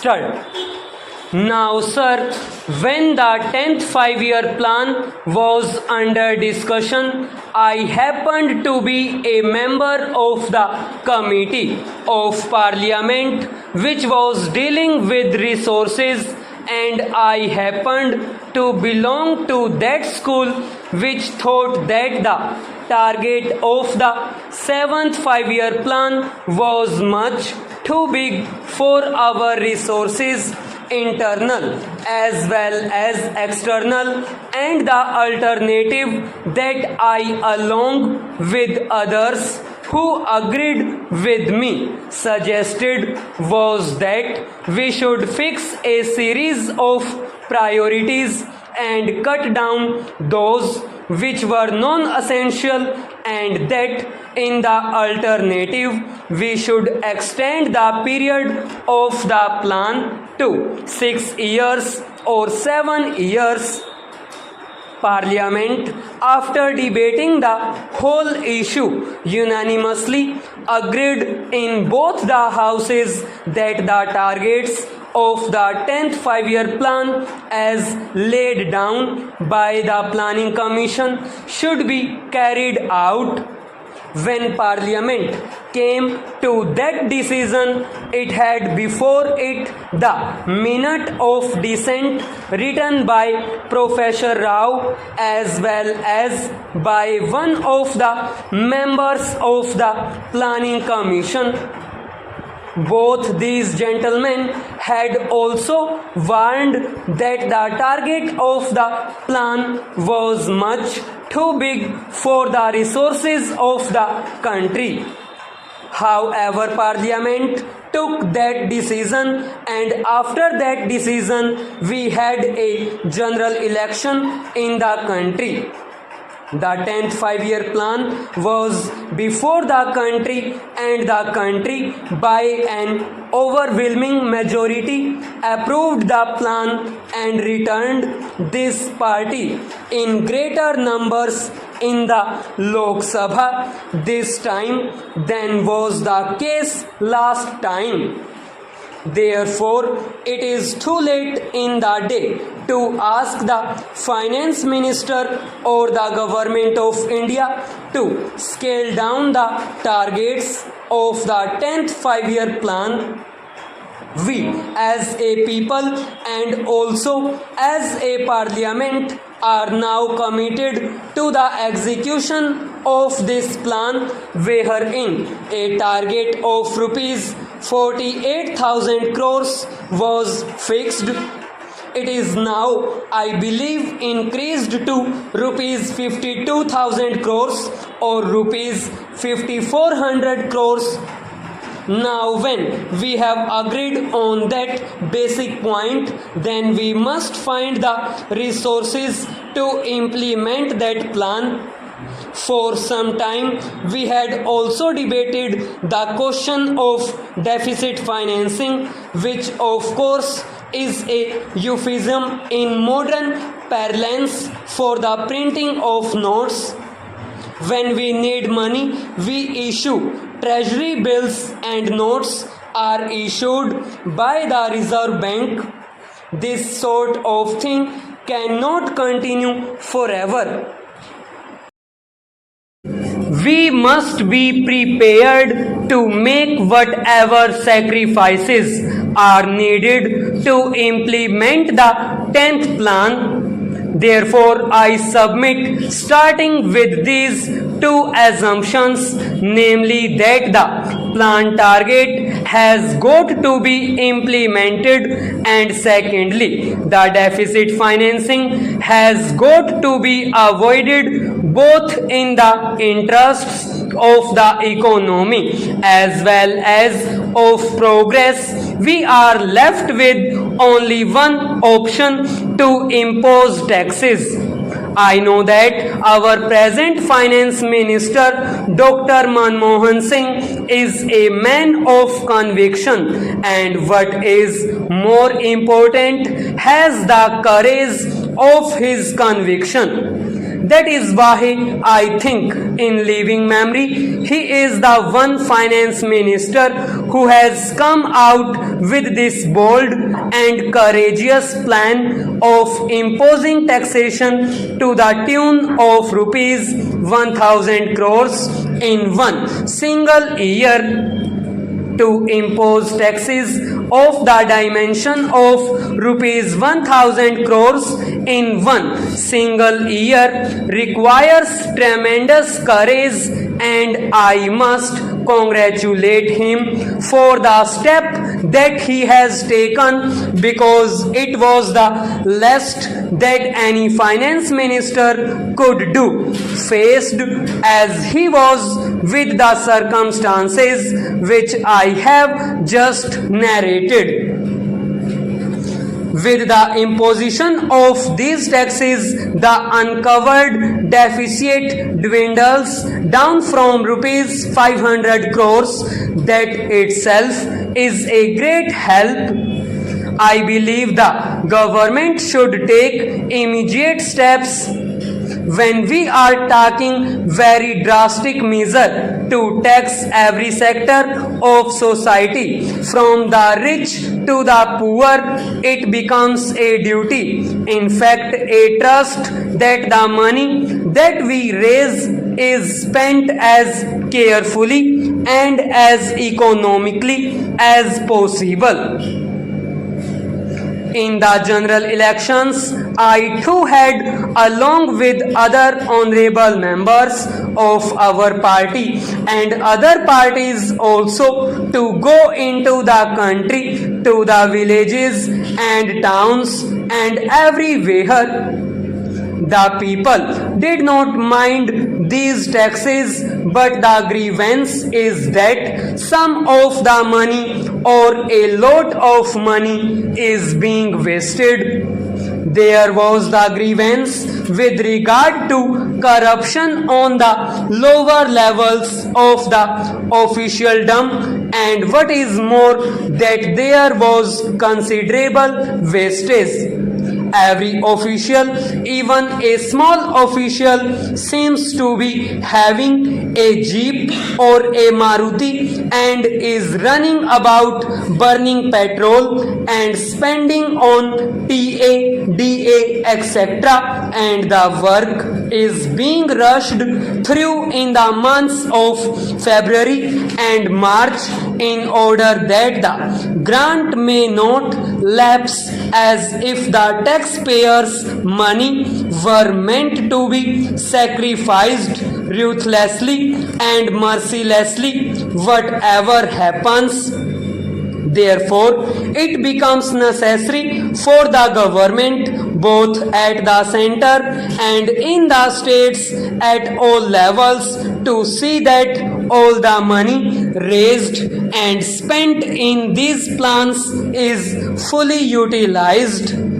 start. Now, sir, when the 10th 5-year plan was under discussion, I happened to be a member of the Committee of Parliament which was dealing with resources, and I happened to belong to that school which thought that the target of the 7th 5-year plan was much too big for our resources, internal as well as external, and the alternative that I, along with others who agreed with me, suggested was that we should fix a series of priorities and cut down those which were non-essential, and that in the alternative we should extend the period of the plan to 6 years or 7 years. Parliament, after debating the whole issue, unanimously agreed in both the houses that the targets of the 10th 5-year plan as laid down by the Planning Commission should be carried out. When Parliament came to that decision, it had before it the minute of dissent written by Professor Rao as well as by one of the members of the Planning Commission. Both these gentlemen had also warned that the target of the plan was much too big for the resources of the country. However, Parliament took that decision, and after that decision we had a general election in the country. The 10th 5-year plan was before the country, and the country by an overwhelming majority approved the plan and returned this party in greater numbers in the Lok Sabha this time than was the case last time. Therefore, it is too late in the day to ask the Finance Minister or the Government of India to scale down the targets of the 10th 5-year plan. We as a people and also as a parliament are now committed to the execution of this plan, wherein a target of rupees 48,000 crores was fixed. It is now, I believe, increased to rupees 52,000 crores or rupees 5,400 crores. Now, when we have agreed on that basic point, then we must find the resources to implement that plan. For some time, we had also debated the question of deficit financing, which of course is a euphemism in modern parlance for the printing of notes. When we need money, we issue treasury bills, and notes are issued by the Reserve Bank. This sort of thing cannot continue forever. We must be prepared to make whatever sacrifices are needed to implement the 10th plan. Therefore, I submit, starting with these two assumptions, namely that the plan target has got to be implemented, and secondly, the deficit financing has got to be avoided, both in the interests of the economy as well as of progress. We are left with only one option: to impose taxes. I know that our present Finance Minister, Dr. Manmohan Singh, is a man of conviction, and what is more important, has the courage of his conviction. That is why I think in living memory he is the one finance minister who has come out with this bold and courageous plan of imposing taxation to the tune of rupees 1000 crores in one single year. To impose taxes of the dimension of rupees 1000 crores in one single year requires tremendous courage, and I must congratulate him for the step that he has taken, because it was the least that any finance minister could do, faced as he was with the circumstances which I have just narrated. With the imposition of these taxes, the uncovered deficit dwindles down from rupees 500 crores. That itself is a great help. I believe the government should take immediate steps when we are talking very drastic measure to tax every sector of society from the rich to the poor. It becomes a duty, in fact a trust, that the money that we raise is spent as carefully and as economically as possible. In the general elections, I too had, along with other honorable members of our party and other parties also, to go into the country, to the villages and towns and everywhere. The people did not mind these taxes, but the grievance is that some of the money or a lot of money is being wasted. There was the grievance with regard to corruption on the lower levels of the officialdom, and what is more, that there was considerable wastage. Every official, even a small official, seems to be having a jeep or a Maruti and is running about burning petrol and spending on TA, DA, etc. And the work is being rushed through in the months of February and March in order that the grant may not lapse, as if the taxpayers' money were meant to be sacrificed ruthlessly and mercilessly whatever happens. Therefore, it becomes necessary for the government, both at the center and in the states at all levels, to see that all the money raised and spent in these plans is fully utilized.